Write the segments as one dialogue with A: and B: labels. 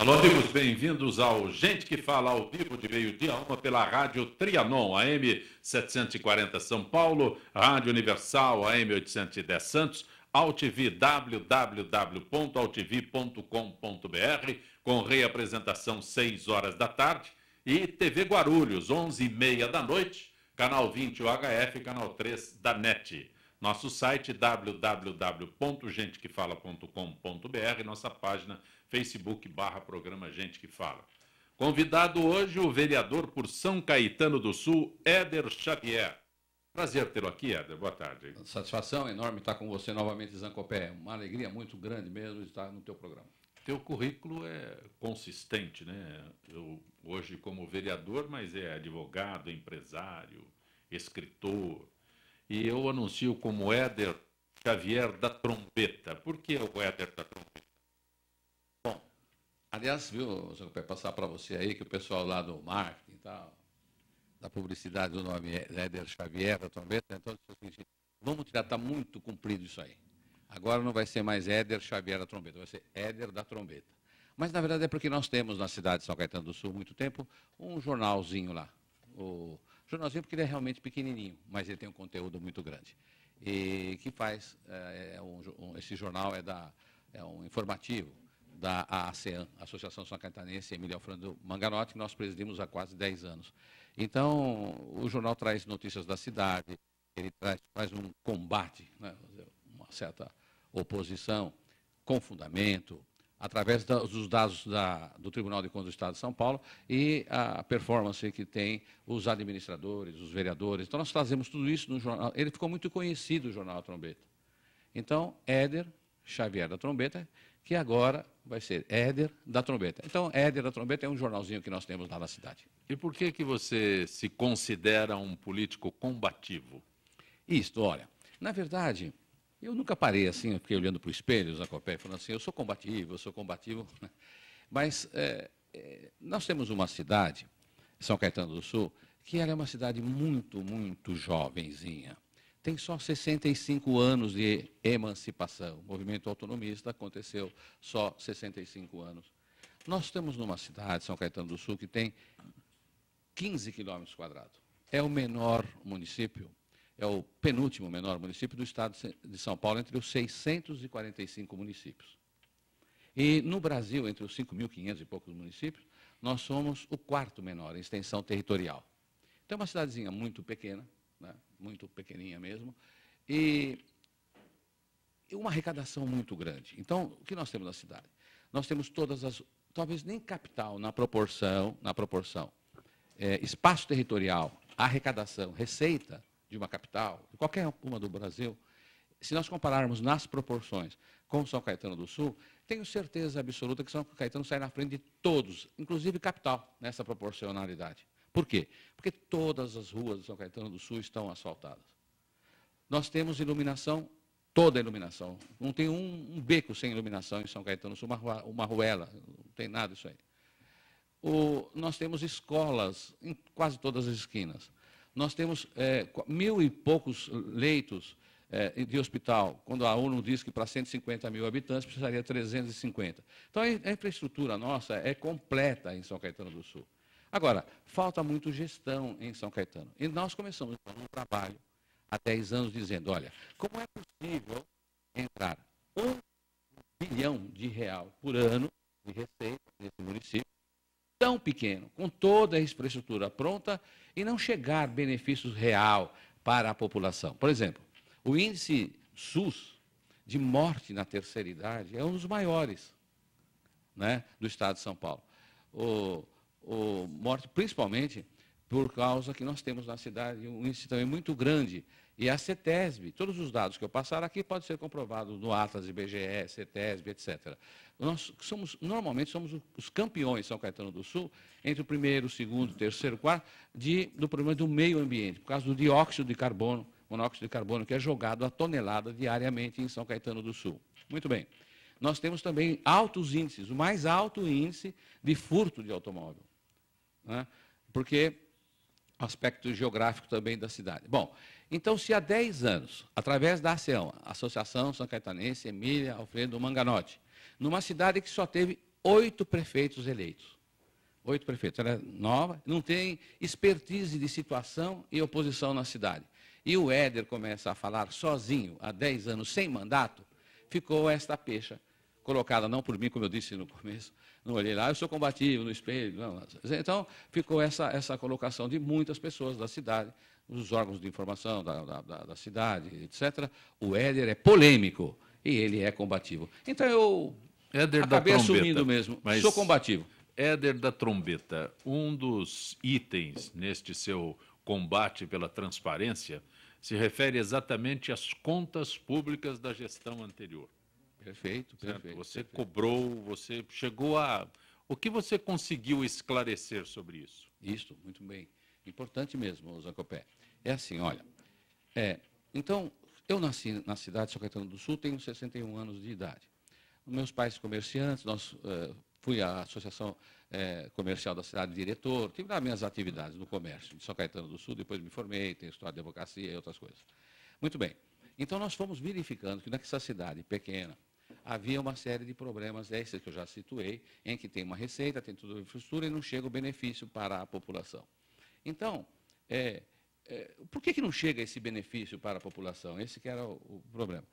A: Alô, amigos, bem-vindos ao Gente que Fala ao vivo de meio-dia, uma pela Rádio Trianon, AM 740 São Paulo, Rádio Universal, AM 810 Santos, AltV, www.altv.com.br, com reapresentação 6 horas da tarde, e TV Guarulhos, 11h30 da noite, canal 20 UHF, canal 3 da NET. Nosso site www.gentequefala.com.br, nossa página Facebook/programa Gente que Fala. Convidado hoje o vereador por São Caetano do Sul, Éder Xavier. Prazer tê-lo aqui, Éder. Boa tarde.
B: Satisfação enorme estar com você novamente, Zancopé. Uma alegria muito grande mesmo estar no teu programa.
A: Teu currículo é consistente, né? Eu, hoje como vereador, mas é advogado, empresário, escritor. E eu anuncio como Éder Xavier da Trombeta. Por que o Éder da Trombeta?
B: Bom, aliás, viu, Zancopé, passar para você aí que o pessoal lá do marketing e tal, da publicidade do nome Éder Xavier da Trombeta, então vamos tirar, está muito comprido isso aí. Agora não vai ser mais Éder Xavier da Trombeta, vai ser Éder da Trombeta. Mas, na verdade, é porque nós temos na cidade de São Caetano do Sul, há muito tempo, um jornalzinho lá. O jornalzinho porque ele é realmente pequenininho, mas ele tem um conteúdo muito grande. E que faz, esse jornal é um informativo da ASEAN, Associação São Caetanense Emília Alfredo Manganotti, que nós presidimos há quase 10 anos. Então, o jornal traz notícias da cidade, ele faz um combate, né, uma certa oposição com fundamento, através dos dados do Tribunal de Contas do Estado de São Paulo e a performance que tem os administradores, os vereadores. Então, nós trazemos tudo isso no jornal. Ele ficou muito conhecido, o jornal A Trombeta. Então, Éder Xavier da Trombeta, que agora vai ser Éder da Trombeta. Então, Éder da Trombeta é um jornalzinho que nós temos lá na cidade.
A: E por que você se considera um político combativo?
B: Isto, olha, na verdade, eu nunca parei assim, eu fiquei olhando para o espelho, Zancopé, falando assim, eu sou combativo, mas nós temos uma cidade, São Caetano do Sul, que ela é uma cidade muito, muito jovenzinha. Tem só 65 anos de emancipação. O movimento autonomista aconteceu só 65 anos. Nós estamos numa cidade, São Caetano do Sul, que tem 15 quilômetros quadrados. É o menor município, é o penúltimo menor município do estado de São Paulo, entre os 645 municípios. E no Brasil, entre os 5.500 e poucos municípios, nós somos o quarto menor em extensão territorial. Então, é uma cidadezinha muito pequena, né, muito pequenininha mesmo, e uma arrecadação muito grande. Então, o que nós temos na cidade? Nós temos todas as, talvez nem capital na proporção, espaço territorial, arrecadação, receita de uma capital, de qualquer uma do Brasil, se nós compararmos nas proporções com São Caetano do Sul, tenho certeza absoluta que São Caetano sai na frente de todos, inclusive capital, nessa proporcionalidade. Por quê? Porque todas as ruas de São Caetano do Sul estão asfaltadas. Nós temos iluminação, toda a iluminação. Não tem um beco sem iluminação em São Caetano do Sul, uma ruela, não tem nada disso aí. Nós temos escolas em quase todas as esquinas. Nós temos 1.000 e poucos leitos de hospital, quando a ONU diz que para 150 mil habitantes precisaria 350. Então, a infraestrutura nossa é completa em São Caetano do Sul. Agora, falta muito gestão em São Caetano. E nós começamos um trabalho há 10 anos dizendo, olha, como é possível entrar R$ 1 bilhão por ano de receita nesse município, tão pequeno, com toda a infraestrutura pronta e não chegar benefícios real para a população. Por exemplo, o índice SUS de morte na terceira idade é um dos maiores, né, do estado de São Paulo. Morte principalmente por causa que nós temos na cidade um índice também muito grande. E a CETESB, todos os dados que eu passar aqui podem ser comprovados no Atlas, IBGE, CETESB, etc. Nós normalmente somos os campeões, São Caetano do Sul, entre o primeiro, segundo, terceiro, quarto, do problema do meio ambiente, por causa do dióxido de carbono, monóxido de carbono, que é jogado a tonelada diariamente em São Caetano do Sul. Muito bem. Nós temos também altos índices, o mais alto índice de furto de automóvel, né? Porque o aspecto geográfico também da cidade. Bom, então, se há 10 anos, através da ASEAN, Associação São Caetanense Emília Alfredo Manganotti, numa cidade que só teve 8 prefeitos eleitos. 8 prefeitos. Ela é nova, não tem expertise de situação e oposição na cidade. E o Éder começa a falar sozinho, há 10 anos, sem mandato, ficou esta pecha, colocada não por mim, como eu disse no começo, não olhei lá, eu sou combativo no espelho. Não. Então, ficou essa colocação de muitas pessoas da cidade, os órgãos de informação da cidade, etc. O Éder é polêmico e ele é combativo. Então, eu acabei assumindo mesmo, sou combativo.
A: Éder da Trombeta, um dos itens neste seu combate pela transparência se refere exatamente às contas públicas da gestão anterior.
B: Perfeito, perfeito.
A: Você cobrou, você chegou a... O que você conseguiu esclarecer sobre isso?
B: Isso, muito bem. Importante mesmo, Zancopé. É assim, olha, então, eu nasci na cidade de São Caetano do Sul, tenho 61 anos de idade. Meus pais comerciantes, fui à Associação Comercial da cidade diretor, tive lá minhas atividades no comércio de São Caetano do Sul, depois me formei, tenho história de advocacia e outras coisas. Muito bem. Então, nós fomos verificando que nessa cidade pequena havia uma série de problemas, esses que eu já situei, em que tem uma receita, tem toda a infraestrutura e não chega o benefício para a população. Então, por que não chega esse benefício para a população? Esse que era o problema.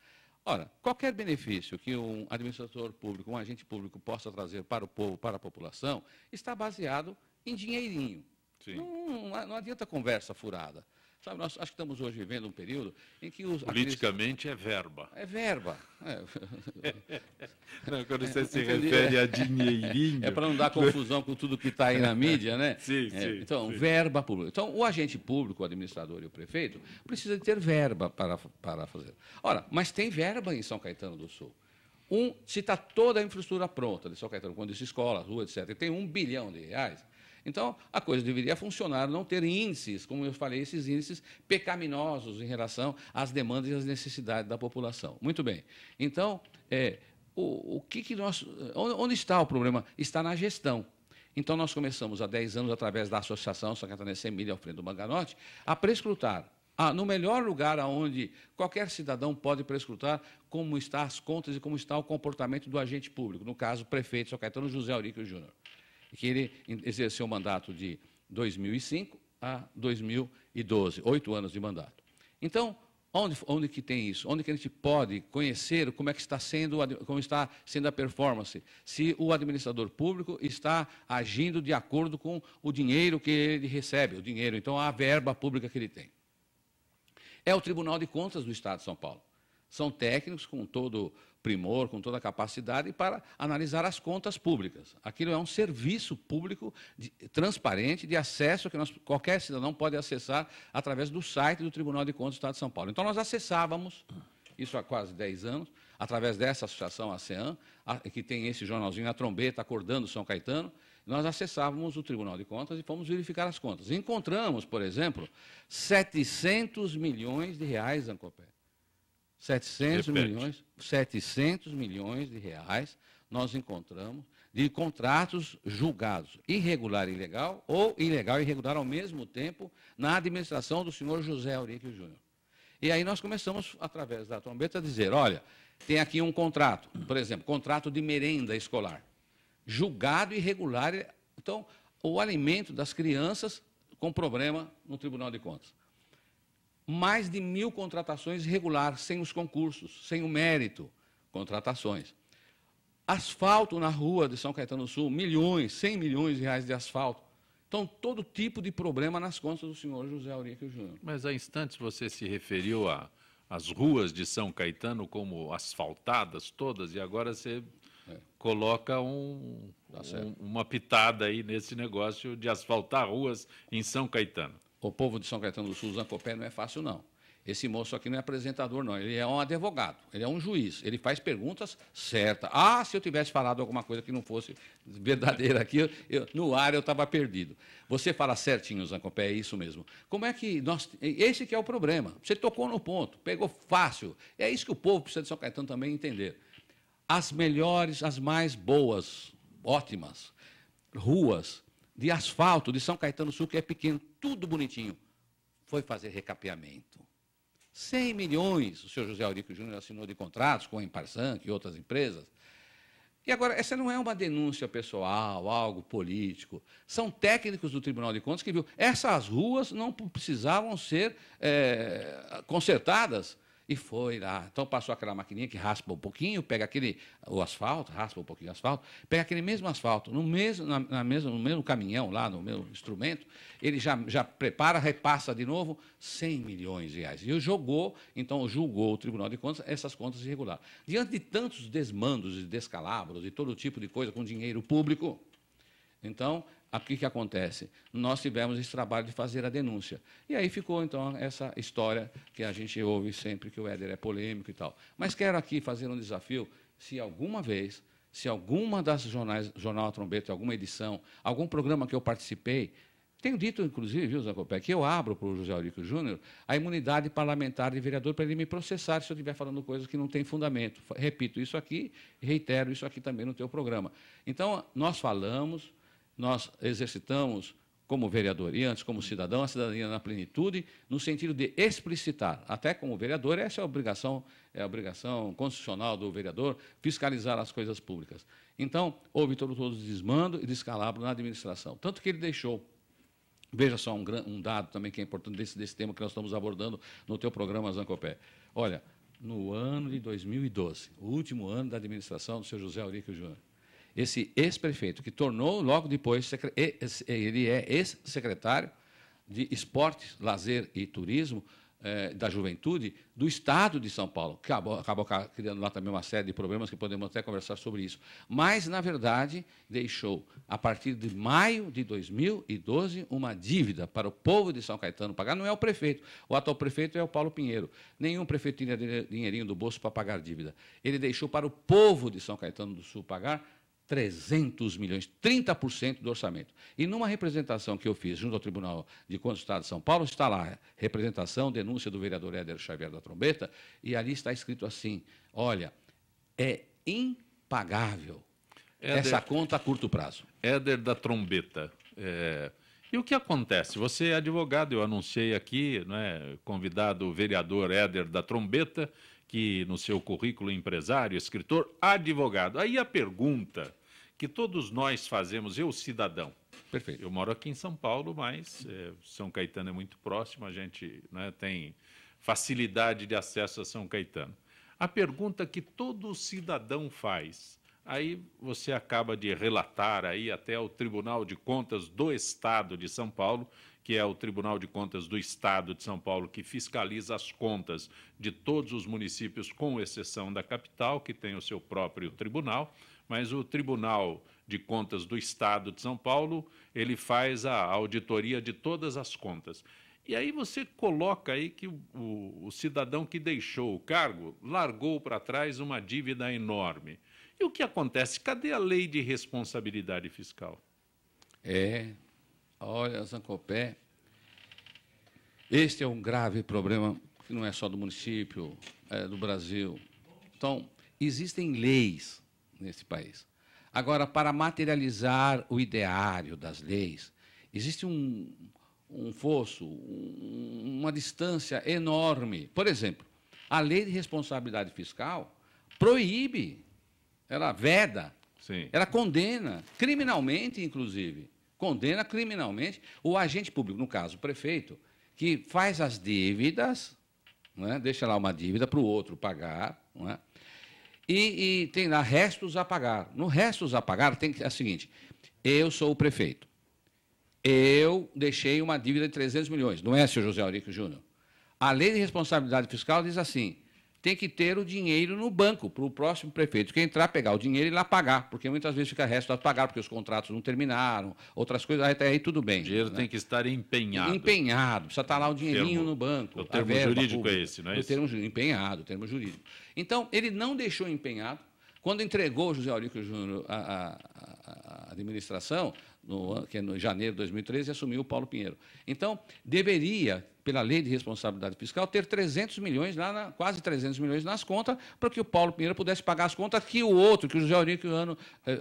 B: Ora, qualquer benefício que um administrador público, um agente público possa trazer para o povo, para a população, está baseado em dinheirinho. Não adianta conversa furada. Sabe, nós acho que estamos hoje vivendo um período em que
A: politicamente é verba.
B: É verba.
A: Não, quando você se refere a dinheirinho...
B: É para não dar confusão com tudo que está aí na mídia, né?
A: Sim.
B: Então, verba pública. Então, o agente público, o administrador e o prefeito precisa de ter verba para fazer. Ora, mas tem verba em São Caetano do Sul. Se está toda a infraestrutura pronta de São Caetano, quando isso escola, rua, etc., tem R$1 bilhão. Então, a coisa deveria funcionar, não ter índices, como eu falei, esses índices pecaminosos em relação às demandas e às necessidades da população. Muito bem. Então, onde está o problema? Está na gestão. Então, nós começamos há 10 anos, através da Associação São Caetanense Emília Alfredo Manganotti, a prescrutar, no melhor lugar onde qualquer cidadão pode prescrutar como estão as contas e como está o comportamento do agente público, no caso, o prefeito de São Caetano, José Auríquio Júnior, que ele exerceu o mandato de 2005 a 2012, 8 anos de mandato. Então, onde que tem isso? Onde que a gente pode conhecer como está sendo a performance? Se o administrador público está agindo de acordo com o dinheiro que ele recebe, então a verba pública que ele tem. É o Tribunal de Contas do Estado de São Paulo. São técnicos com todo primor, com toda a capacidade para analisar as contas públicas. Aquilo é um serviço público transparente, de acesso, que qualquer cidadão pode acessar através do site do Tribunal de Contas do Estado de São Paulo. Então, nós acessávamos, isso há quase 10 anos, através dessa associação, a ASEAN, que tem esse jornalzinho, a Trombeta, Acordando São Caetano, nós acessávamos o Tribunal de Contas e fomos verificar as contas. Encontramos, por exemplo, R$700 milhões, Zancopé. 700 milhões de reais nós encontramos de contratos julgados irregular e ilegal, ou ilegal e irregular ao mesmo tempo, na administração do senhor José Auríquio Júnior. E aí nós começamos, através da Trombeta, a dizer, olha, tem aqui um contrato, por exemplo, contrato de merenda escolar, julgado irregular. Então, o alimento das crianças com problema no Tribunal de Contas. Mais de 1.000 contratações irregulares, sem os concursos, sem o mérito, contratações. Asfalto na rua de São Caetano do Sul, 100 milhões de reais de asfalto. Então, todo tipo de problema nas contas do senhor José Auríquio Júnior.
A: Mas há instantes você se referiu às ruas de São Caetano como asfaltadas todas, e agora você coloca uma pitada aí nesse negócio de asfaltar ruas em São Caetano.
B: O povo de São Caetano do Sul, Zancopé, não é fácil, não. Esse moço aqui não é apresentador, não. Ele é um advogado, ele é um juiz. Ele faz perguntas certas. Se eu tivesse falado alguma coisa que não fosse verdadeira aqui, no ar eu estava perdido. Você fala certinho, Zancopé, é isso mesmo. Como é que nós... Esse que é o problema. Você tocou no ponto, pegou fácil. É isso que o povo precisa de São Caetano também entender. As melhores, as mais boas, ótimas, ruas de asfalto de São Caetano do Sul, que é pequeno, tudo bonitinho, foi fazer recapeamento. 100 milhões, o senhor José Auríquio Júnior assinou de contratos com a Imparsan e outras empresas, E agora, essa não é uma denúncia pessoal, algo político. São técnicos do Tribunal de Contas que viu essas ruas não precisavam ser consertadas. E foi lá. Então passou aquela maquininha que raspa um pouquinho, pega o asfalto, raspa um pouquinho o asfalto, pega aquele mesmo asfalto, no mesmo caminhão, lá no mesmo instrumento, ele já prepara, repassa de novo 100 milhões de reais. E julgou o Tribunal de Contas essas contas irregulares. Diante de tantos desmandos e descalabros e todo tipo de coisa com dinheiro público, então, o que acontece? Nós tivemos esse trabalho de fazer a denúncia. E aí ficou, então, essa história que a gente ouve sempre, que o Éder é polêmico e tal. Mas quero aqui fazer um desafio, se alguma vez, se alguma das Jornal A Trombeta, alguma edição, algum programa que eu participei, tenho dito, inclusive, viu, Zancopé, que eu abro para o José Aurico Júnior a imunidade parlamentar de vereador para ele me processar se eu estiver falando coisas que não têm fundamento. Repito isso aqui e reitero isso aqui também no teu programa. Então, nós falamos... Nós exercitamos, como vereador e antes como cidadão, a cidadania na plenitude, no sentido de explicitar, até como vereador, essa é a obrigação constitucional do vereador, fiscalizar as coisas públicas. Então, houve todo desmando e descalabro na administração. Tanto que ele deixou, veja só um dado também que é importante desse tema que nós estamos abordando no teu programa, Zancopé. Olha, no ano de 2012, o último ano da administração do seu José Aurico Júnior, esse ex-prefeito, que tornou logo depois, ele é ex-secretário de Esportes, Lazer e Turismo da Juventude do Estado de São Paulo. Acabou criando lá também uma série de problemas que podemos até conversar sobre isso. Mas, na verdade, deixou, a partir de maio de 2012, uma dívida para o povo de São Caetano pagar. Não é o prefeito. O atual prefeito é o Paulo Pinheiro. Nenhum prefeito tinha dinheirinho do bolso para pagar dívida. Ele deixou para o povo de São Caetano do Sul pagar 300 milhões, 30% do orçamento. E numa representação que eu fiz junto ao Tribunal de Contas do Estado de São Paulo, está lá, representação, denúncia do vereador Éder Xavier da Trombeta, e ali está escrito assim, olha, é impagável essa conta a curto prazo.
A: Éder da Trombeta, e o que acontece? Você é advogado, eu anunciei aqui, né, convidado o vereador Éder da Trombeta, que no seu currículo empresário, escritor, advogado. Aí a pergunta que todos nós fazemos, eu cidadão.
B: Perfeito.
A: Eu moro aqui em São Paulo, mas São Caetano é muito próximo, a gente, né, tem facilidade de acesso a São Caetano. A pergunta que todo cidadão faz, aí você acaba de relatar aí até o Tribunal de Contas do Estado de São Paulo, que é o Tribunal de Contas do Estado de São Paulo, que fiscaliza as contas de todos os municípios, com exceção da capital, que tem o seu próprio tribunal, mas o Tribunal de Contas do Estado de São Paulo, ele faz a auditoria de todas as contas. E aí você coloca aí que o cidadão que deixou o cargo largou para trás uma dívida enorme. E o que acontece? Cadê a lei de responsabilidade fiscal?
B: Olha, Zancopé, este é um grave problema que não é só do município, é do Brasil. Então, existem leis nesse país. Agora, para materializar o ideário das leis, existe um fosso, uma distância enorme. Por exemplo, a lei de responsabilidade fiscal proíbe, ela veda,
A: Sim.
B: Ela condena, criminalmente, inclusive, condena criminalmente o agente público, no caso, o prefeito, que faz as dívidas, não é? Deixa lá uma dívida para o outro pagar, não é? E tem lá restos a pagar. No restos a pagar, tem que é o seguinte, eu sou o prefeito, eu deixei uma dívida de 300 milhões, não é, senhor José Aurico Júnior? A lei de responsabilidade fiscal diz assim, tem que ter o dinheiro no banco para o próximo prefeito que entrar, pegar o dinheiro e lá pagar, porque muitas vezes fica resto a pagar, porque os contratos não terminaram, outras coisas, até aí tudo bem.
A: O dinheiro, né, tem que estar empenhado.
B: Empenhado, precisa estar lá o dinheirinho no banco.
A: O termo jurídico é esse, não é isso?
B: Empenhado, o termo jurídico. Então, ele não deixou empenhado. Quando entregou o José Aurico Júnior à administração, que é no janeiro de 2013, assumiu o Paulo Pinheiro. Então, deveria, pela lei de responsabilidade fiscal, ter 300 milhões, quase 300 milhões nas contas, para que o Paulo Pinheiro pudesse pagar as contas que o José Aurico,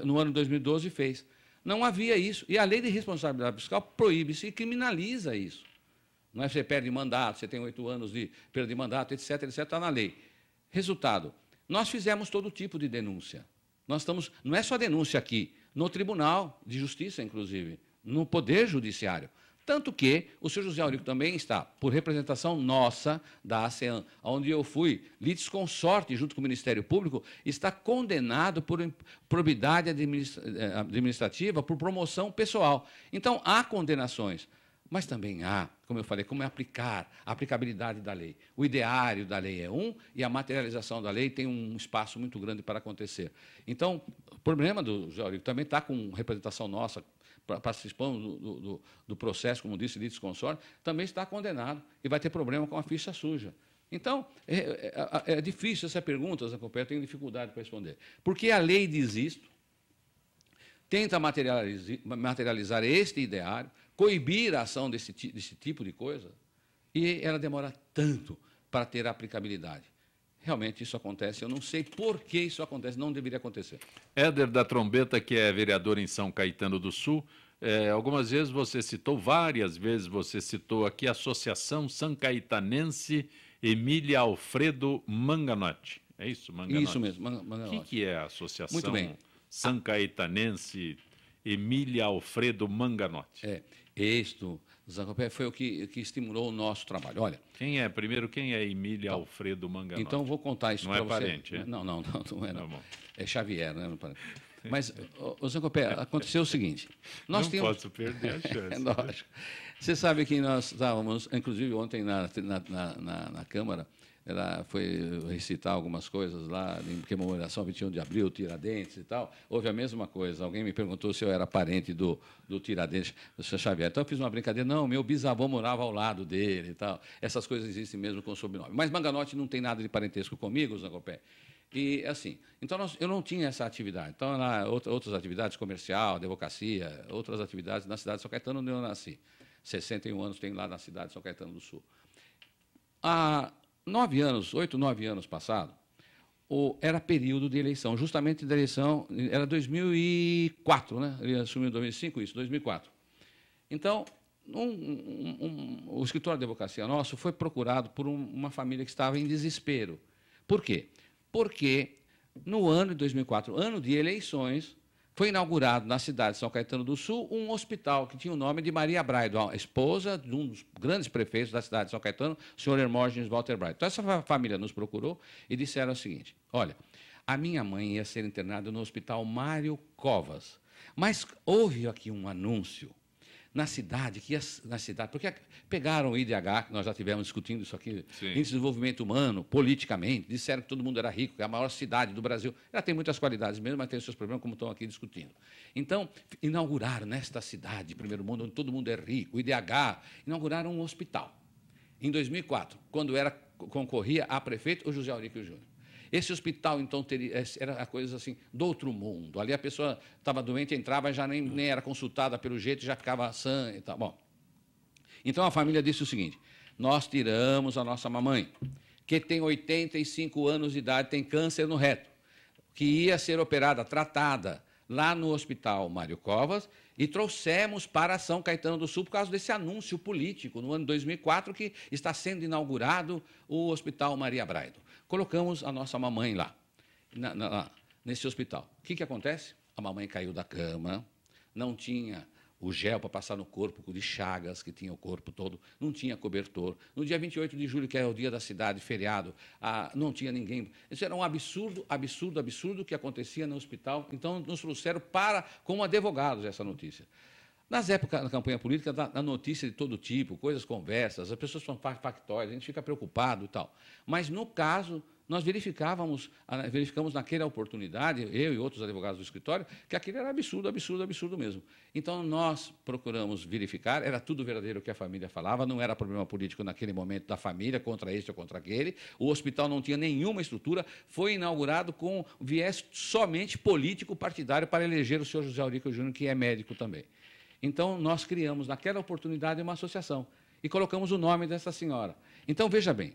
B: no ano de 2012, fez. Não havia isso. E a lei de responsabilidade fiscal proíbe-se e criminaliza isso. Não é você perde mandato, você tem 8 anos de perda de mandato, etc., está na lei. Resultado, nós fizemos todo tipo de denúncia. Nós estamos, não é só denúncia aqui, no Tribunal de Justiça, inclusive, no Poder Judiciário. Tanto que o senhor José Aurico também está, por representação nossa, da ASEAN, onde eu fui litisconsorte junto com o Ministério Público, está condenado por improbidade administrativa, por promoção pessoal. Então, há condenações, mas também há, como eu falei, como é aplicar, a aplicabilidade da lei. O ideário da lei é um e a materialização da lei tem um espaço muito grande para acontecer. Então, o problema do José Aurico também está com representação nossa, participando do processo, como disse, litisconsorte, também está condenado e vai ter problema com a ficha suja. Então, é difícil essa pergunta, Zé Copé, eu tenho dificuldade para responder. Porque a lei diz isto, tenta materializar este ideário, coibir a ação desse tipo de coisa, e ela demora tanto para ter aplicabilidade. Realmente isso acontece, eu não sei por que isso acontece, não deveria acontecer.
A: Éder da Trombeta, que é vereador em São Caetano do Sul, algumas vezes você citou, várias vezes você citou aqui a Associação São Caetanense Emília Alfredo Manganotti. É isso, Manganotti?
B: Isso mesmo, Manganotti.
A: O que é a Associação
B: Muito bem.
A: São Caetanense Emília Alfredo Manganotti?
B: Isto, Zancopé, foi o que estimulou o nosso trabalho. Olha,
A: quem é Emília Alfredo Manganotti?
B: Então, vou contar isso para você.
A: Não é parente, é?
B: Não é. Não.
A: Tá,
B: é Xavier, não é parente. Mas, Zancopé, aconteceu o seguinte. Nós
A: não posso perder a chance.
B: Lógico. Você sabe que nós estávamos, inclusive ontem na Câmara, ela foi recitar algumas coisas lá, em comemoração 21 de abril, Tiradentes e tal. Houve a mesma coisa. Alguém me perguntou se eu era parente do Tiradentes, do Sr. Xavier. Então, eu fiz uma brincadeira. Não, meu bisavô morava ao lado dele e tal. Essas coisas existem mesmo com sobrenome. Mas Manganotti não tem nada de parentesco comigo, Zancopé. E, assim, então eu não tinha essa atividade. Então, outras atividades, comercial, advocacia, outras atividades na cidade de São Caetano, onde eu nasci. 61 anos tenho lá na cidade de São Caetano do Sul. Há 8, 9 anos passados, era período de eleição, justamente da eleição, era 2004, né? Ele assumiu em 2005, isso, 2004. Então, o escritório de advocacia nosso foi procurado por uma família que estava em desespero. Por quê? Porque no ano de 2004, ano de eleições, foi inaugurado na cidade de São Caetano do Sul um hospital que tinha o nome de Maria Braido, a esposa de um dos grandes prefeitos da cidade de São Caetano, o senhor Hermógenes Walter Braido. Então, essa família nos procurou e disseram o seguinte: olha, a minha mãe ia ser internada no Hospital Mário Covas, mas houve aqui um anúncio na cidade, porque pegaram o IDH, que nós já tivemos discutindo isso aqui, Índice de Desenvolvimento Humano, politicamente, disseram que todo mundo era rico, que é a maior cidade do Brasil. Ela tem muitas qualidades mesmo, mas tem os seus problemas, como estão aqui discutindo. Então, inauguraram nesta cidade, primeiro mundo, onde todo mundo é rico, o IDH, inauguraram um hospital. Em 2004, quando concorria a prefeito o José Aurico Júnior. Esse hospital, então, era coisa assim, do outro mundo. Ali a pessoa estava doente, entrava e já nem era consultada pelo jeito, já ficava sã e tal. Bom, então a família disse o seguinte: nós tiramos a nossa mamãe, que tem 85 anos de idade, tem câncer no reto, que ia ser operada, tratada, lá no Hospital Mário Covas, e trouxemos para São Caetano do Sul por causa desse anúncio político, no ano 2004, que está sendo inaugurado o Hospital Maria Braido. Colocamos a nossa mamãe lá, nesse hospital. O que acontece? A mamãe caiu da cama, não tinha o gel para passar no corpo, de chagas que tinha o corpo todo, não tinha cobertor. No dia 28 de julho, que é o dia da cidade, feriado, não tinha ninguém. Isso era um absurdo que acontecia no hospital. Então, nos trouxeram como advogados essa notícia. Nas épocas da campanha política, a notícia de todo tipo, coisas conversas, as pessoas são factóides, a gente fica preocupado e tal. Mas, no caso, nós verificamos naquela oportunidade, eu e outros advogados do escritório, que aquilo era absurdo mesmo. Então, nós procuramos verificar, era tudo verdadeiro o que a família falava, não era problema político naquele momento da família, contra este ou contra aquele, o hospital não tinha nenhuma estrutura, foi inaugurado com viés somente político partidário para eleger o senhor José Aurico Júnior, que é médico também. Então, nós criamos, naquela oportunidade, uma associação e colocamos o nome dessa senhora. Então, veja bem,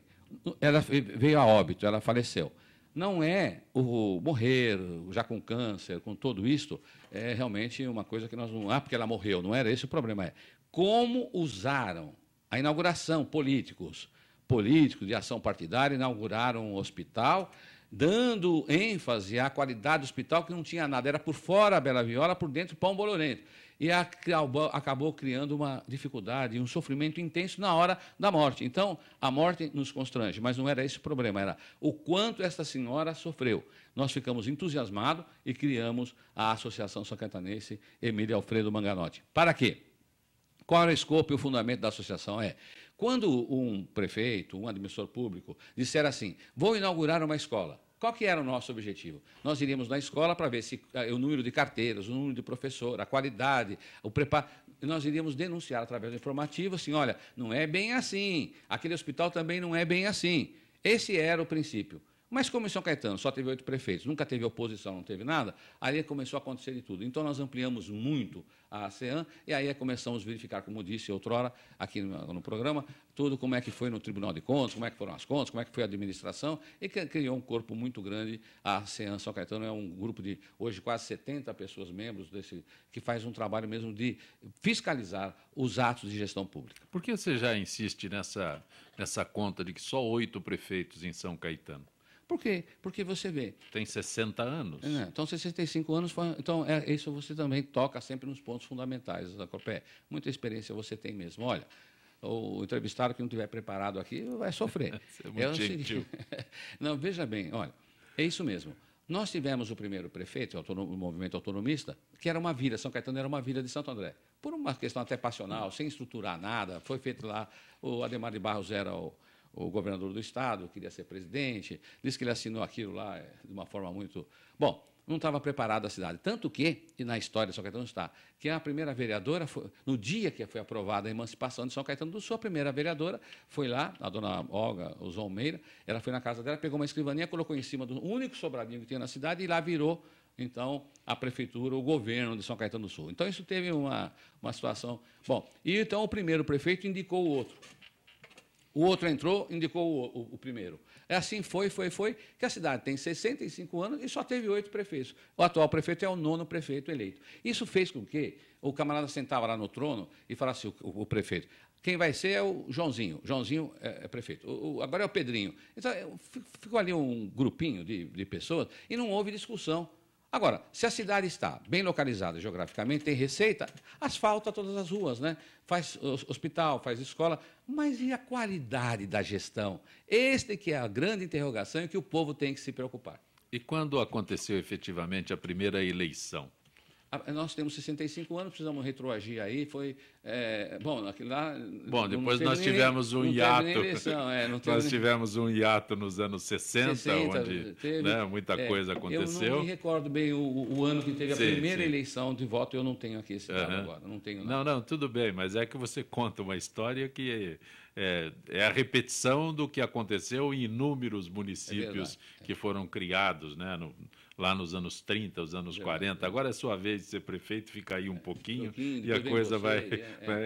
B: ela veio a óbito, ela faleceu. Não é o morrer, já com câncer, com tudo isto, é realmente uma coisa que nós não... porque ela morreu, não era esse o problema. É como usaram a inauguração, políticos de ação partidária, inauguraram um hospital dando ênfase à qualidade do hospital, que não tinha nada, era por fora a Bela Viola, por dentro pão bolorento. E acabou criando uma dificuldade, um sofrimento intenso na hora da morte. Então, a morte nos constrange, mas não era esse o problema, era o quanto essa senhora sofreu. Nós ficamos entusiasmados e criamos a Associação São Caetanense Emília Alfredo Manganotti. Para quê? Qual era o escopo e o fundamento da associação? Quando um prefeito, um administrador público, disser assim, vou inaugurar uma escola, qual que era o nosso objetivo? Nós iríamos na escola para ver se o número de carteiras, o número de professor, a qualidade, o preparo. Nós iríamos denunciar através do informativo, assim, olha, não é bem assim, aquele hospital também não é bem assim. Esse era o princípio. Mas como em São Caetano só teve 8 prefeitos, nunca teve oposição, não teve nada, aí começou a acontecer de tudo. Então, nós ampliamos muito a ASEAN e aí começamos a verificar, como disse outrora aqui no programa, tudo como é que foi no Tribunal de Contas, como é que foram as contas, como é que foi a administração, e criou um corpo muito grande. A ASEAN São Caetano é um grupo de, hoje, quase 70 pessoas membros, que faz um trabalho mesmo de fiscalizar os atos de gestão pública.
A: Por que você já insiste nessa conta de que só 8 prefeitos em São Caetano?
B: Por quê? Porque você vê.
A: Tem 60 anos.
B: Então, 65 anos. Então, isso você também toca sempre nos pontos fundamentais da Copé. Muita experiência você tem mesmo. Olha, o entrevistado que não estiver preparado aqui vai sofrer.
A: Você é muito gentil.
B: Não, veja bem, olha, é isso mesmo. Nós tivemos o primeiro prefeito, o movimento autonomista, que era uma vila, São Caetano era uma vila de Santo André. Por uma questão até passional, sem estruturar nada, foi feito lá, o Adhemar de Barros era o governador do estado, queria ser presidente, disse que ele assinou aquilo lá de uma forma muito... Bom, não estava preparada a cidade. Tanto que, e na história de São Caetano está, que a primeira vereadora, no dia que foi aprovada a emancipação de São Caetano do Sul, a primeira vereadora foi lá, a dona Olga Zolmeira, ela foi na casa dela, pegou uma escrivaninha, colocou em cima do único sobradinho que tinha na cidade e lá virou, então, a prefeitura, o governo de São Caetano do Sul. Então, isso teve uma situação... Bom, e então o primeiro prefeito indicou o outro. O outro entrou, indicou o primeiro. Assim foi, que a cidade tem 65 anos e só teve 8 prefeitos. O atual prefeito é o 9º prefeito eleito. Isso fez com que o camarada sentava lá no trono e falasse o prefeito, quem vai ser é o Joãozinho. Joãozinho é prefeito. Agora é o Pedrinho. Então, ficou ali um grupinho de pessoas e não houve discussão. Agora, se a cidade está bem localizada geograficamente, tem receita, asfalta todas as ruas, né? Faz hospital, faz escola, mas e a qualidade da gestão? Este que é a grande interrogação e que o povo tem que se preocupar.
A: E quando aconteceu efetivamente a primeira eleição?
B: Nós temos 65 anos, precisamos retroagir aí. Bom, aquilo lá.
A: Bom, depois nós tivemos um hiato. Nós tivemos um hiato nos anos 60 onde muita coisa aconteceu.
B: Eu não me recordo bem o ano que teve a primeira eleição de voto, eu não tenho aqui esse dado agora. Não tenho nada.
A: Não, tudo bem, mas é que você conta uma história que é a repetição do que aconteceu em inúmeros municípios que foram criados, né, lá nos anos 30, os anos 40. Agora é sua vez de ser prefeito, fica aí um pouquinho e a coisa vai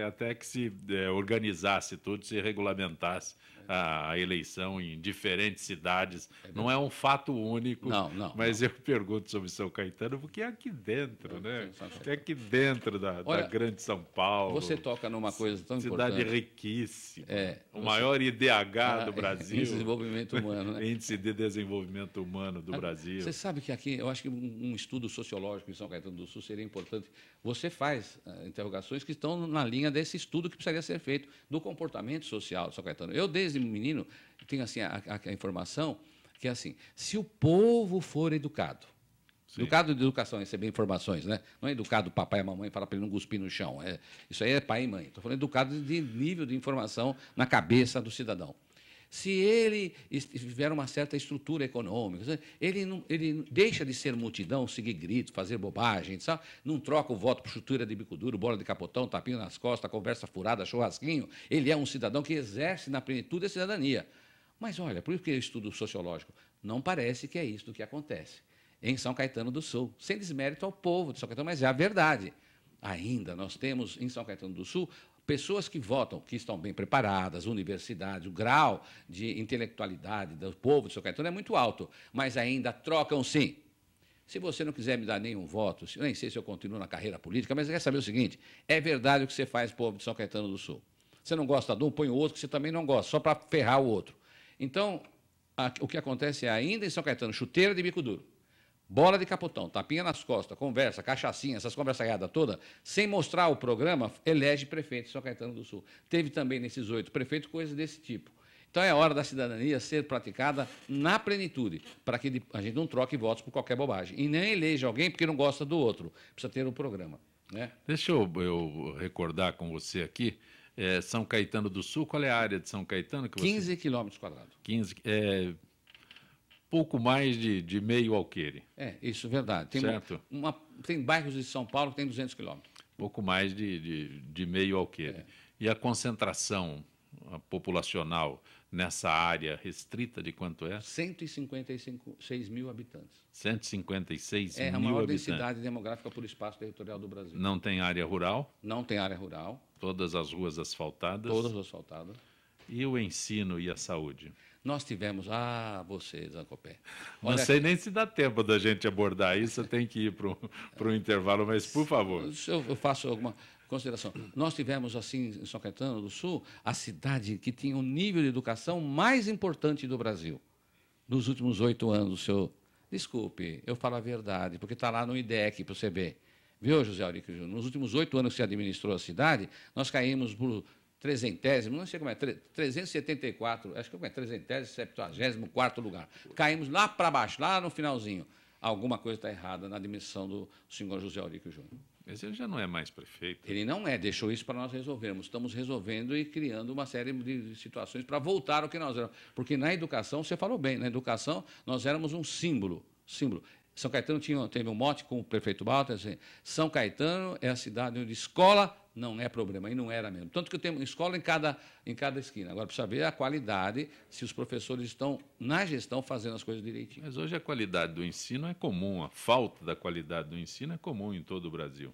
A: até que se organizasse tudo, se regulamentasse a eleição em diferentes cidades. Não é um fato único, mas eu pergunto sobre São Caetano, porque é aqui dentro, né? É aqui dentro da grande São Paulo.
B: Você toca numa coisa tão importante.
A: Cidade riquíssima. O maior IDH do Brasil.
B: Índice de desenvolvimento humano, né?
A: Índice de desenvolvimento humano do Brasil.
B: Você sabe que aqui, eu acho que um estudo sociológico em São Caetano do Sul seria importante. Você faz interrogações que estão na linha desse estudo que precisaria ser feito do comportamento social de São Caetano. Eu, desde menino, tenho assim, a informação que é assim, se o povo for educado, educado de educação, receber informações, né? Não é educado papai e mamãe, fala para ele não cuspir no chão. Isso aí é pai e mãe. Estou falando educado de nível de informação na cabeça do cidadão. Se ele tiver uma certa estrutura econômica, ele deixa de ser multidão, seguir grito, fazer bobagem, sabe? Não troca o voto por chutura de bico duro, bola de capotão, tapinha nas costas, conversa furada, churrasquinho. Ele é um cidadão que exerce na plenitude a cidadania. Mas, olha, por que eu estudo sociológico? Não parece que é isso que acontece em São Caetano do Sul, sem desmérito ao povo de São Caetano, mas é a verdade. Ainda nós temos, em São Caetano do Sul, pessoas que votam, que estão bem preparadas, universidade, o grau de intelectualidade do povo de São Caetano é muito alto, mas ainda trocam sim. Se você não quiser me dar nenhum voto, nem sei se eu continuo na carreira política, mas quer saber o seguinte, é verdade o que você faz, povo de São Caetano do Sul. Você não gosta de um, põe o outro que você também não gosta, só para ferrar o outro. Então, o que acontece é ainda em São Caetano, chuteira de bico duro, bola de capotão, tapinha nas costas, conversa, cachaçinha, essas conversaiadas todas, sem mostrar o programa, elege prefeito de São Caetano do Sul. Teve também nesses 8 prefeitos coisas desse tipo. Então é hora da cidadania ser praticada na plenitude, para que a gente não troque votos por qualquer bobagem. E nem eleja alguém porque não gosta do outro. Precisa ter um programa. Né?
A: Deixa eu recordar com você aqui. São Caetano do Sul, qual é a área de São Caetano? Que
B: 15 quilômetros quadrados.
A: 15, pouco mais de meio alqueire.
B: Isso é verdade.
A: Certo?
B: Tem bairros de São Paulo que tem 200 quilômetros.
A: Pouco mais de meio alqueire. E a concentração populacional nessa área restrita de quanto é?
B: 156 mil habitantes.
A: 156 mil
B: a maior
A: habitantes.
B: densidade demográfica por espaço territorial do Brasil.
A: Não tem área rural?
B: Não tem área rural.
A: Todas as ruas asfaltadas?
B: Todas asfaltadas.
A: E o ensino e a saúde?
B: Nós tivemos... você, Zancopé.
A: Não sei nem se dá tempo da gente abordar isso, tem que ir para o intervalo, mas, por favor.
B: Eu faço alguma consideração. Nós tivemos, assim, em São Caetano do Sul, a cidade que tinha o nível de educação mais importante do Brasil. Nos últimos 8 anos, senhor... Desculpe, eu falo a verdade, porque está lá no IDEC para você ver. Viu, José Aurico Júnior? Nos últimos 8 anos que você administrou a cidade, nós caímos por 300º, não sei como é, 374, acho que é 374º lugar. Caímos lá para baixo, lá no finalzinho. Alguma coisa está errada na admissão do senhor José Aurico Júnior.
A: Mas ele já não é mais prefeito.
B: Ele não é, deixou isso para nós resolvermos. Estamos resolvendo e criando uma série de situações para voltar ao que nós éramos. Porque na educação, você falou bem, na educação nós éramos um símbolo. São Caetano teve um mote com o prefeito Walter, assim, São Caetano é a cidade onde escola não é problema, e não era mesmo. Tanto que eu tenho escola em cada esquina. Agora, precisa ver a qualidade, se os professores estão, na gestão, fazendo as coisas direitinho.
A: Mas hoje a qualidade do ensino é comum, a falta da qualidade do ensino é comum em todo o Brasil.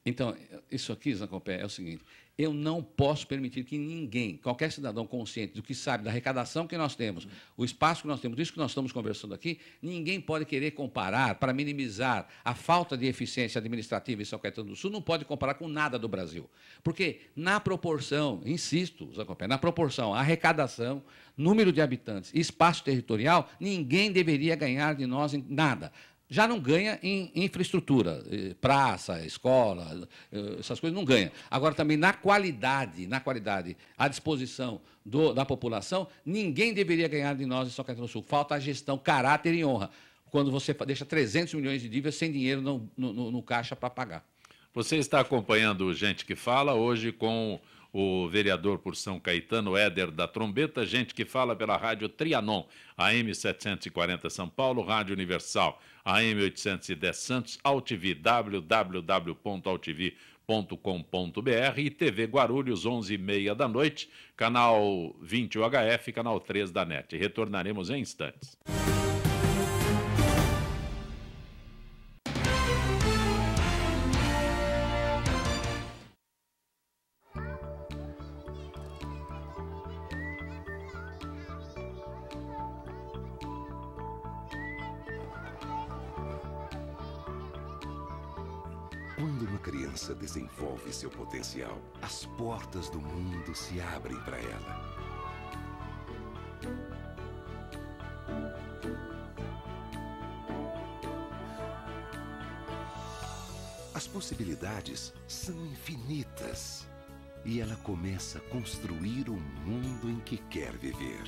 B: Então, isso aqui, Zancopé, é o seguinte, eu não posso permitir que ninguém, qualquer cidadão consciente do que sabe da arrecadação que nós temos, o espaço que nós temos, isso que nós estamos conversando aqui, ninguém pode querer comparar, para minimizar a falta de eficiência administrativa em São Caetano do Sul, não pode comparar com nada do Brasil. Porque na proporção, insisto, Zancopé, na proporção, arrecadação, número de habitantes, espaço territorial, ninguém deveria ganhar de nós em nada. Já não ganha em infraestrutura, praça, escola, essas coisas não ganha. Agora, também na qualidade, à disposição da população, ninguém deveria ganhar de nós em São Caetano do Sul. Falta a gestão, caráter e honra, quando você deixa 300 milhões de dívidas sem dinheiro no caixa para pagar. Você está acompanhando Gente que Fala, hoje com o vereador por São Caetano, Éder da Trombeta, gente que fala pela rádio Trianon, AM 740 São Paulo, Rádio Universal, AM 810 Santos, AltV, www.altv.com.br e TV Guarulhos, 11h30 da noite, canal 20 UHF, canal 3 da NET. Retornaremos em instantes.
C: Quando uma criança desenvolve seu potencial, as portas do mundo se abrem para ela. As possibilidades são infinitas e ela começa a construir o mundo em que quer viver.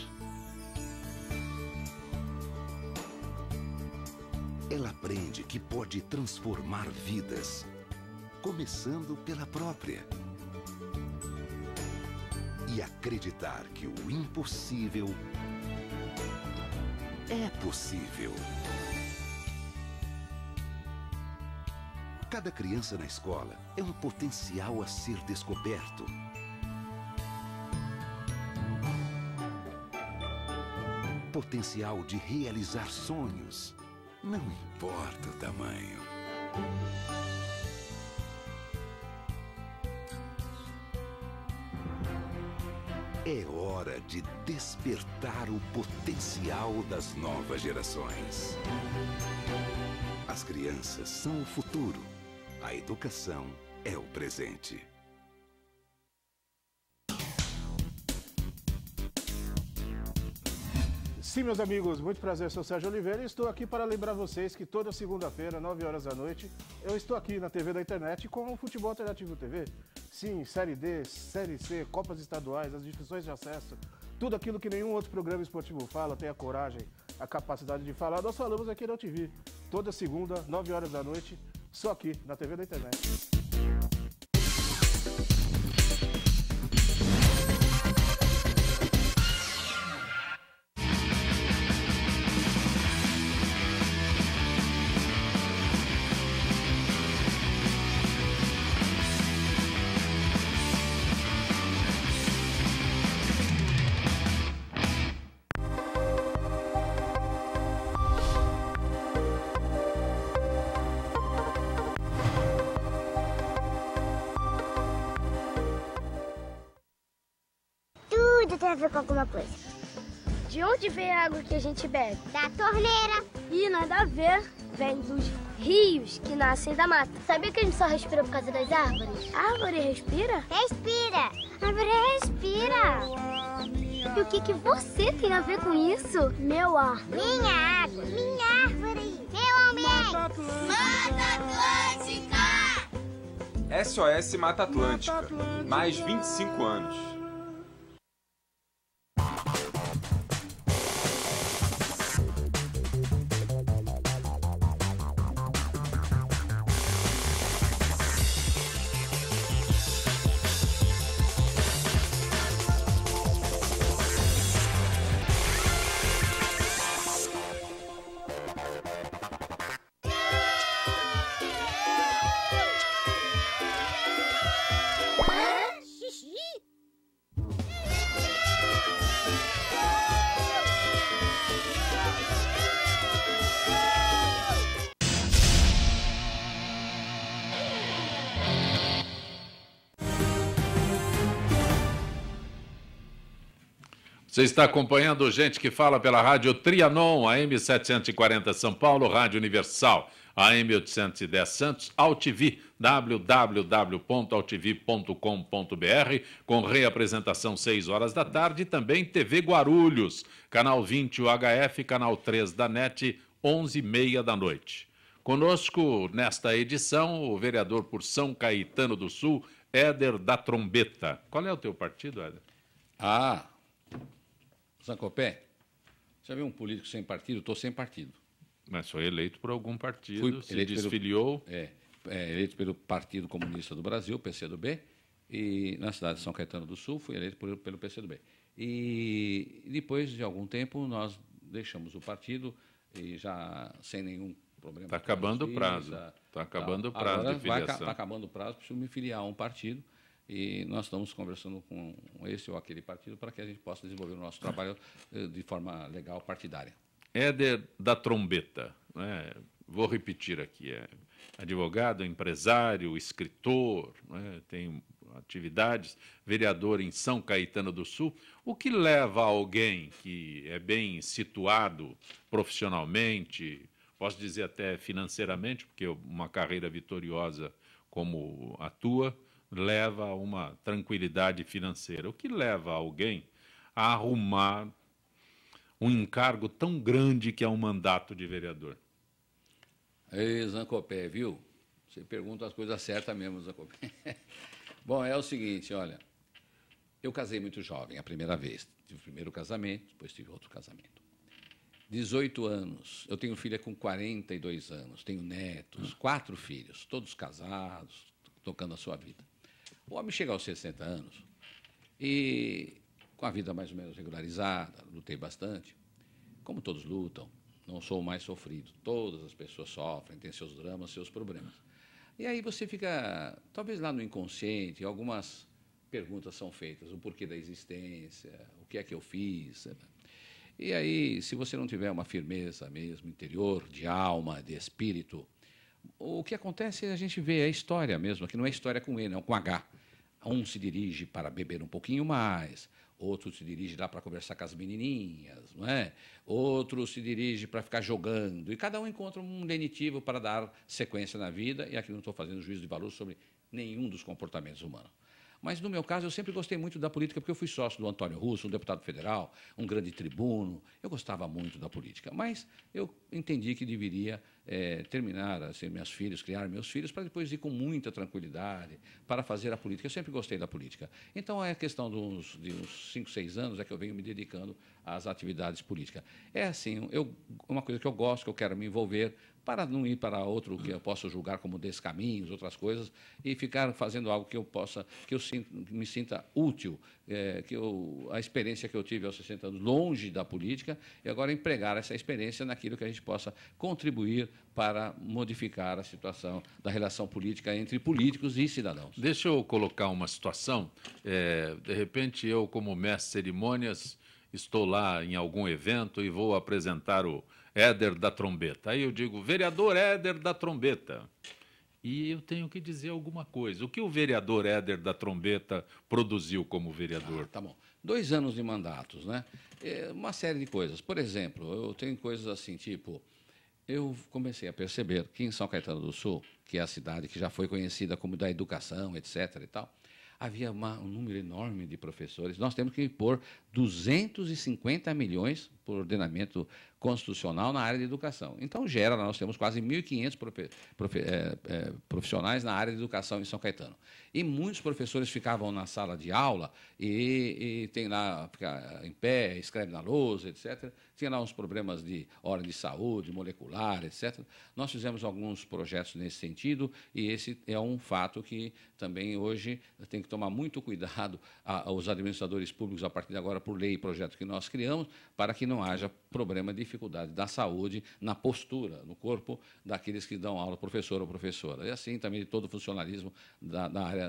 C: Ela aprende que pode transformar vidas, começando pela própria. E acreditar que o impossível é possível. Cada criança na escola é um potencial a ser descoberto. Potencial de realizar sonhos. Não importa o tamanho. É hora de despertar o potencial das novas gerações. As crianças são o futuro. A educação é o presente.
D: Sim, meus amigos, muito prazer, sou Sérgio Oliveira e estou aqui para lembrar vocês que toda segunda-feira, 9 horas da noite, eu estou aqui na TV da internet com o Futebol Alternativo TV. Sim, Série D, Série C, Copas Estaduais, as divisões de acesso, tudo aquilo que nenhum outro programa esportivo fala, tem a coragem, a capacidade de falar, nós falamos aqui na TV. Toda segunda, 9 horas da noite, só aqui na TV da internet.
E: Tudo tem a ver com alguma coisa.
F: De onde vem a água que a gente bebe?
E: Da torneira.
F: Ih, nada a ver. Vem dos rios que nascem da mata.
E: Sabia que a gente só respira por causa das árvores?
F: A árvore respira?
E: Respira. A árvore respira.
F: E o que você tem a ver com isso? Meu ar.
E: Minha água. Minha árvore. Meu ambiente.
G: Mata Atlântica!
H: SOS Mata Atlântica. Mais 25 anos.
A: Você está acompanhando gente que fala pela rádio Trianon, AM 740 São Paulo, Rádio Universal, AM 810 Santos, AltV, www.altv.com.br, com reapresentação 6 horas da tarde, e também TV Guarulhos, canal 20 UHF, canal 3 da NET, 11h30 da noite. Conosco, nesta edição, o vereador por São Caetano do Sul, Éder da Trombeta. Qual é o teu partido, Éder?
B: Zancopé, já viu um político sem partido? Estou sem partido.
A: Mas foi eleito por algum partido, se
B: eleito
A: desfiliou.
B: Eleito pelo Partido Comunista do Brasil, PCdoB, e na cidade de São Caetano do Sul fui eleito pelo PCdoB. E depois de algum tempo nós deixamos o partido e já sem nenhum problema.
A: Está acabando o prazo. Está acabando o prazo de filiação.
B: Está acabando o prazo, preciso me filiar a um partido. E nós estamos conversando com esse ou aquele partido para que a gente possa desenvolver o nosso trabalho de forma legal, partidária.
A: Éder da Trombeta, né? Vou repetir aqui, é advogado, empresário, escritor, né? Tem atividades, vereador em São Caetano do Sul. O que leva alguém que é bem situado profissionalmente, posso dizer até financeiramente, porque uma carreira vitoriosa como a tua, leva a uma tranquilidade financeira. O que leva alguém a arrumar um encargo tão grande que é um mandato de vereador?
B: Ei, Zancopé, viu? Você pergunta as coisas certas mesmo, Zancopé. Bom, é o seguinte, olha, eu casei muito jovem, a primeira vez. Tive o primeiro casamento, depois tive outro casamento. 18 anos, eu tenho filha com 42 anos, tenho netos, 4 filhos, todos casados, tocando a sua vida. O homem chega aos 60 anos e, com a vida mais ou menos regularizada, lutei bastante, como todos lutam, não sou o mais sofrido, todas as pessoas sofrem, têm seus dramas, seus problemas. E aí você fica, talvez lá no inconsciente, algumas perguntas são feitas, o porquê da existência, o que é que eu fiz. E aí, se você não tiver uma firmeza mesmo, interior, de alma, de espírito, o que acontece é a gente vê a história mesmo, que não é história com E, não, com H. Um se dirige para beber um pouquinho mais, outro se dirige lá para conversar com as menininhas, não é? Outro se dirige para ficar jogando, e cada um encontra um lenitivo para dar sequência na vida, e aqui não estou fazendo juízo de valor sobre nenhum dos comportamentos humanos. Mas, no meu caso, eu sempre gostei muito da política, porque eu fui sócio do Antônio Russo, um deputado federal, um grande tribuno. Eu gostava muito da política. Mas eu entendi que deveria terminar, assim, criar meus filhos, para depois ir com muita tranquilidade para fazer a política. Eu sempre gostei da política. Então, é questão de uns 5, 6 anos é que eu venho me dedicando às atividades políticas. É assim, uma coisa que eu gosto, que eu quero me envolver, para não ir para outro que eu possa julgar como descaminhos, outras coisas, e ficar fazendo algo que eu me sinta útil, a experiência que eu tive aos 60 anos longe da política, e agora empregar essa experiência naquilo que a gente possa contribuir para modificar a situação da relação política entre políticos e cidadãos.
A: Deixa eu colocar uma situação. De repente, eu, como mestre de cerimônias, estou lá em algum evento e vou apresentar o Éder da Trombeta. Aí eu digo, vereador Éder da Trombeta. E eu tenho que dizer alguma coisa. O que o vereador Éder da Trombeta produziu como vereador?
B: Tá bom. 2 anos de mandatos, né? Uma série de coisas. Por exemplo, eu tenho coisas assim, tipo, eu comecei a perceber que em São Caetano do Sul, que é a cidade que já foi conhecida como da educação, etc. e tal, havia um número enorme de professores. Nós temos que pôr 250 milhões por ordenamento constitucional na área de educação. Então, nós temos quase 1.500 profissionais na área de educação em São Caetano. E muitos professores ficavam na sala de aula e tem lá, fica em pé, escreve na lousa, etc. Tinha lá uns problemas de ordem de saúde, molecular, etc. Nós fizemos alguns projetos nesse sentido e esse é um fato que também hoje tem que tomar muito cuidado os administradores públicos, a partir de agora, por lei e projeto que nós criamos, para que não haja problema de dificuldade da saúde na postura, no corpo daqueles que dão aula, professor ou professora. E assim também de todo o funcionalismo da área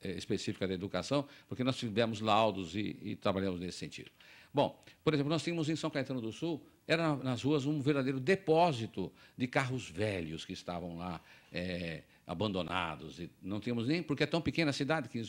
B: específica da educação, porque nós tivemos laudos e trabalhamos nesse sentido. Bom, por exemplo, nós tínhamos em São Caetano do Sul, era nas ruas um verdadeiro depósito de carros velhos que estavam lá abandonados. E não tínhamos nem, porque é tão pequena a cidade, que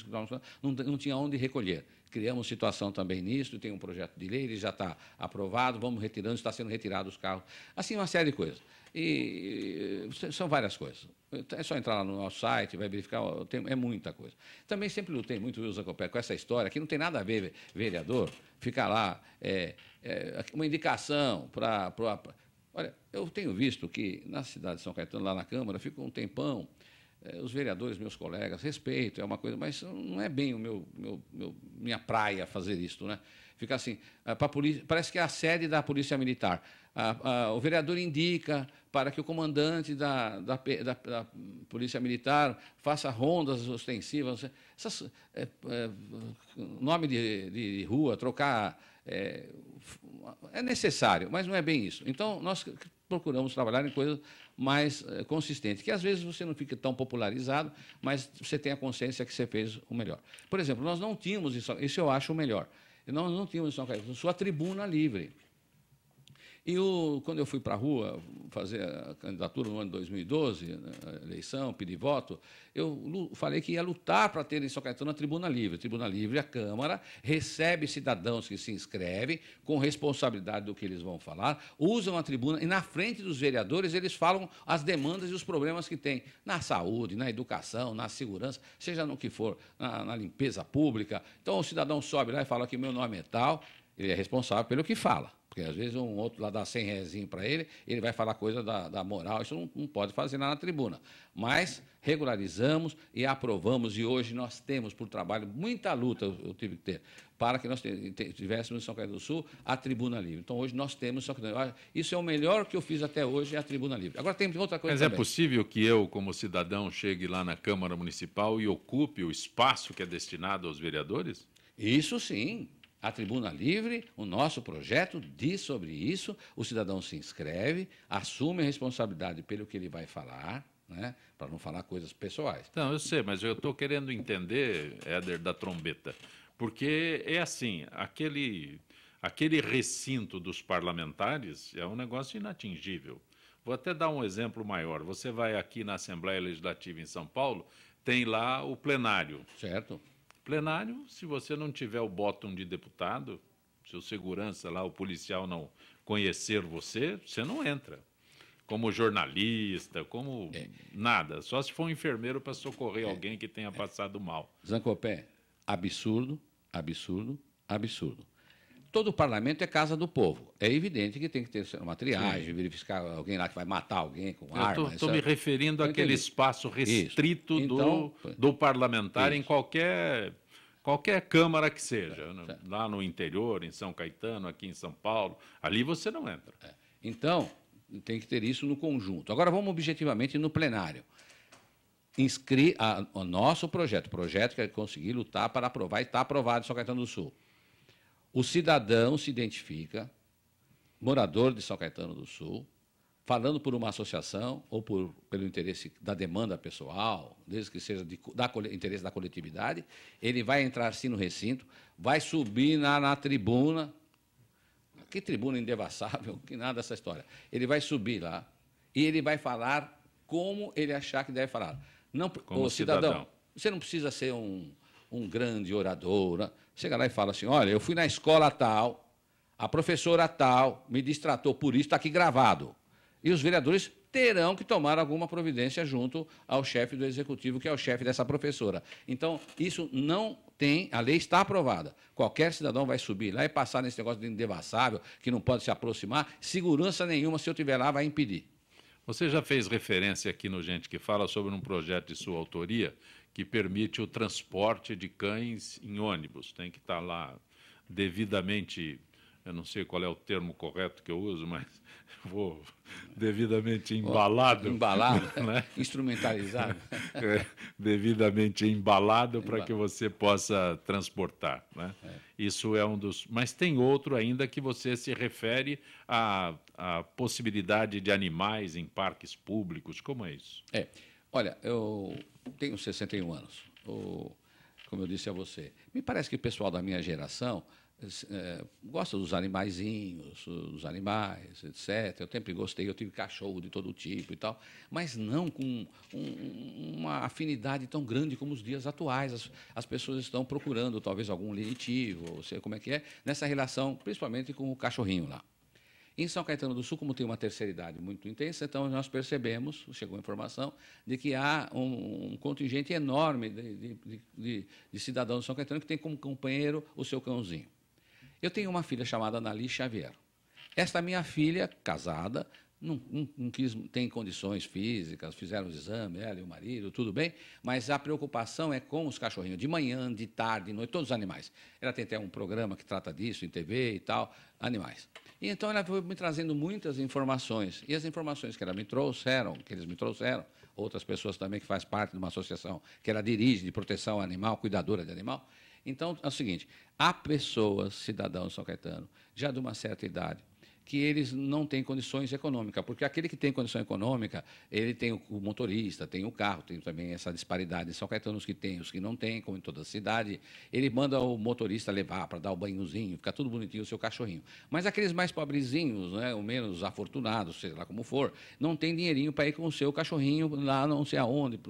B: não tinha onde recolher. Criamos situação também nisso, tem um projeto de lei, ele já está aprovado, vamos retirando, está sendo retirado os carros. Assim, uma série de coisas. E são várias coisas. É só entrar lá no nosso site, vai verificar, é muita coisa. Também sempre lutei muito, Wilson, com essa história, que não tem nada a ver, vereador, ficar lá, uma indicação para... Olha, eu tenho visto que na cidade de São Caetano, lá na Câmara, fica um tempão, os vereadores, meus colegas, respeito, é uma coisa, mas não é bem minha praia fazer isso, né? Fica assim, parece que é a sede da Polícia Militar. O vereador indica para que o comandante da Polícia Militar faça rondas ostensivas, nome de rua, trocar... É necessário, mas não é bem isso. Então, nós procuramos trabalhar em coisas mais consistentes, que às vezes você não fica tão popularizado, mas você tem a consciência que você fez o melhor. Por exemplo, nós não tínhamos, isso eu acho o melhor, nós não tínhamos em São Caetano a tribuna livre. E quando eu fui para a rua fazer a candidatura no ano de 2012, a eleição, pedir voto, eu falei que ia lutar para ter em São Caetano a tribuna livre. A tribuna livre, a Câmara recebe cidadãos que se inscrevem com responsabilidade do que eles vão falar, usam a tribuna e, na frente dos vereadores, eles falam as demandas e os problemas que têm na saúde, na educação, na segurança, seja no que for, na limpeza pública. Então, o cidadão sobe lá e fala que meu nome é tal, ele é responsável pelo que fala. Porque, às vezes, um outro lá dá 100 rezinho para ele vai falar coisa da moral, isso não pode fazer lá na tribuna. Mas regularizamos e aprovamos, e hoje nós temos, por trabalho, muita luta eu tive que ter, para que nós tivéssemos em São Caetano do Sul a tribuna livre. Então, hoje nós temos São Caetano do Sul. Isso é o melhor que eu fiz até hoje, é a tribuna livre. Agora, tem outra coisa também.
A: Mas é possível que eu, como cidadão, chegue lá na Câmara Municipal e ocupe o espaço que é destinado aos vereadores?
B: Isso sim. A tribuna livre, o nosso projeto diz sobre isso, o cidadão se inscreve, assume a responsabilidade pelo que ele vai falar, né, para não falar coisas pessoais.
A: Não, eu sei, mas eu estou querendo entender, Éder da Trombeta, porque é assim, aquele recinto dos parlamentares é um negócio inatingível. Vou até dar um exemplo maior. Você vai aqui na Assembleia Legislativa em São Paulo, tem lá o plenário.
B: Certo.
A: Plenário, se você não tiver o botão de deputado, se o segurança lá, o policial não conhecer você, você não entra. como jornalista, como nada. Só se for um enfermeiro para socorrer alguém que tenha passado mal.
B: Zancopé, absurdo, absurdo, absurdo. Todo o parlamento é casa do povo. É evidente que tem que ter uma triagem, verificar alguém lá que vai matar alguém com arma.
A: Estou me referindo àquele espaço restrito então, do parlamentar em qualquer Câmara que seja. Lá no interior, em São Caetano, aqui em São Paulo. Ali você não entra.
B: Então, tem que ter isso no conjunto. Agora, vamos objetivamente no plenário. O nosso projeto que é conseguir lutar para aprovar, e está aprovado em São Caetano do Sul. O cidadão se identifica, morador de São Caetano do Sul, falando por uma associação ou pelo interesse da demanda pessoal, desde que seja interesse da coletividade, ele vai entrar assim no recinto, vai subir na tribuna. Que tribuna indevassável, que nada dessa história. Ele vai subir lá e ele vai falar como ele achar que deve falar. Não, como cidadão, você não precisa ser um grande orador. Né? Chega lá e fala assim, olha, eu fui na escola tal, a professora tal me distratou por isso, está aqui gravado. E os vereadores terão que tomar alguma providência junto ao chefe do executivo, que é o chefe dessa professora. Então, isso não tem, a lei está aprovada. Qualquer cidadão vai subir lá e passar nesse negócio de indevassável, que não pode se aproximar, segurança nenhuma, se eu estiver lá, vai impedir.
A: Você já fez referência aqui no Gente que Fala sobre um projeto de sua autoria que permite o transporte de cães em ônibus. Tem que estar lá devidamente, eu não sei qual é o termo correto que eu uso, mas vou devidamente embalado.
B: Embalado, né? Instrumentalizado.
A: Devidamente embalado para que você possa transportar. Né? Isso é um dos... Mas tem outro ainda que você se refere à possibilidade de animais em parques públicos. Como é isso?
B: Olha, eu tenho 61 anos. Como eu disse a você, me parece que o pessoal da minha geração gosta dos animaizinhos, dos animais, etc. Eu sempre gostei, eu tive cachorro de todo tipo e tal, mas não com uma afinidade tão grande como os dias atuais. As pessoas estão procurando talvez algum lenitivo, ou sei como é que é, nessa relação, principalmente com o cachorrinho lá. Em São Caetano do Sul, como tem uma terceira idade muito intensa, então nós percebemos, chegou a informação, de que há um contingente enorme de cidadãos de São Caetano que tem como companheiro o seu cãozinho. Eu tenho uma filha chamada Anali Xavier. Esta minha filha, casada, não tem condições físicas, fizeram o exame, ela e o marido, tudo bem, mas a preocupação é com os cachorrinhos, de manhã, de tarde, de noite, todos os animais. Ela tem até um programa que trata disso, em TV e tal, animais. E então ela foi me trazendo muitas informações, e as informações que eles me trouxeram, outras pessoas também que fazem parte de uma associação que ela dirige de proteção animal, cuidadora de animal. Então, é o seguinte, há pessoas, cidadãos de São Caetano, já de uma certa idade, que eles não têm condições econômicas, porque aquele que tem condição econômica, ele tem o motorista, tem o carro, tem também essa disparidade em São Caetano, os que têm, os que não têm, como em toda a cidade, ele manda o motorista levar para dar o banhozinho, fica tudo bonitinho o seu cachorrinho. Mas aqueles mais pobrezinhos, né, ou menos afortunados, seja lá como for, não tem dinheirinho para ir com o seu cachorrinho lá não sei aonde,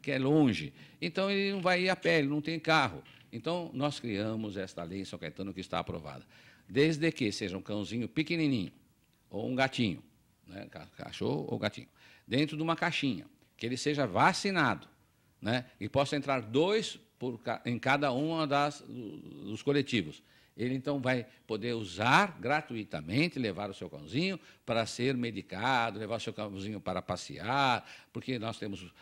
B: que é longe. Então ele não vai ir a pé, ele não tem carro. Então nós criamos esta lei em São Caetano que está aprovada. Desde que seja um cãozinho pequenininho ou um gatinho, né, cachorro ou gatinho, dentro de uma caixinha, que ele seja vacinado, né, e possa entrar 2 em cada uma dos coletivos. Ele, então, vai poder usar gratuitamente, levar o seu cãozinho para ser medicado, levar o seu cãozinho para passear, porque nós temos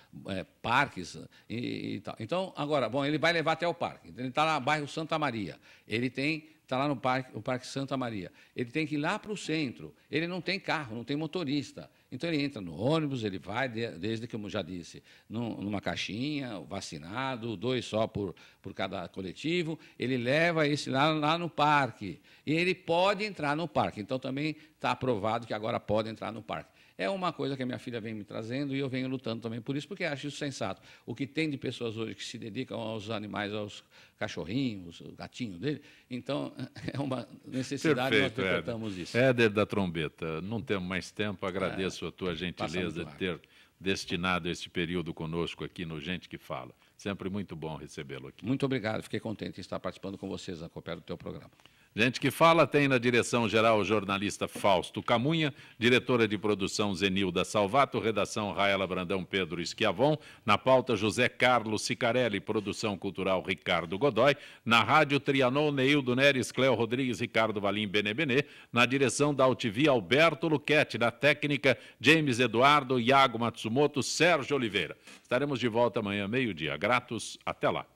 B: parques e tal. Então, agora, bom, ele vai levar até o parque. Ele está lá no bairro Santa Maria. Ele está lá no Parque Santa Maria. Ele tem que ir lá para o centro. Ele não tem carro, não tem motorista. Então, ele entra no ônibus, ele vai, desde que, como já disse, numa caixinha, vacinado, 2 só por cada coletivo. Ele leva esse lá no parque. E ele pode entrar no parque. Então, também está aprovado que agora pode entrar no parque. É uma coisa que a minha filha vem me trazendo e eu venho lutando também por isso, porque acho isso sensato. O que tem de pessoas hoje que se dedicam aos animais, aos cachorrinhos, o gatinho dele, então é uma necessidade. Perfeito, nós decretamos isso.
A: Éder da Trombeta, não temos mais tempo, agradeço a tua gentileza de ter destinado esse período conosco aqui no Gente que Fala. Sempre muito bom recebê-lo aqui.
B: Muito obrigado, fiquei contente em estar participando com vocês, Zancopé, do teu programa.
A: Gente que fala tem na direção-geral o jornalista Fausto Camunha, diretora de produção Zenilda Salvato, redação Raela Brandão, Pedro Schiavon, na pauta José Carlos Sicarelli, produção cultural Ricardo Godoy, na rádio Trianon, Neildo Neres, Cléo Rodrigues, Ricardo Valim, Benebenê, na direção da Altivia Alberto Luquete, na técnica James Eduardo, Iago Matsumoto, Sérgio Oliveira. Estaremos de volta amanhã, meio-dia. Gratos, até lá.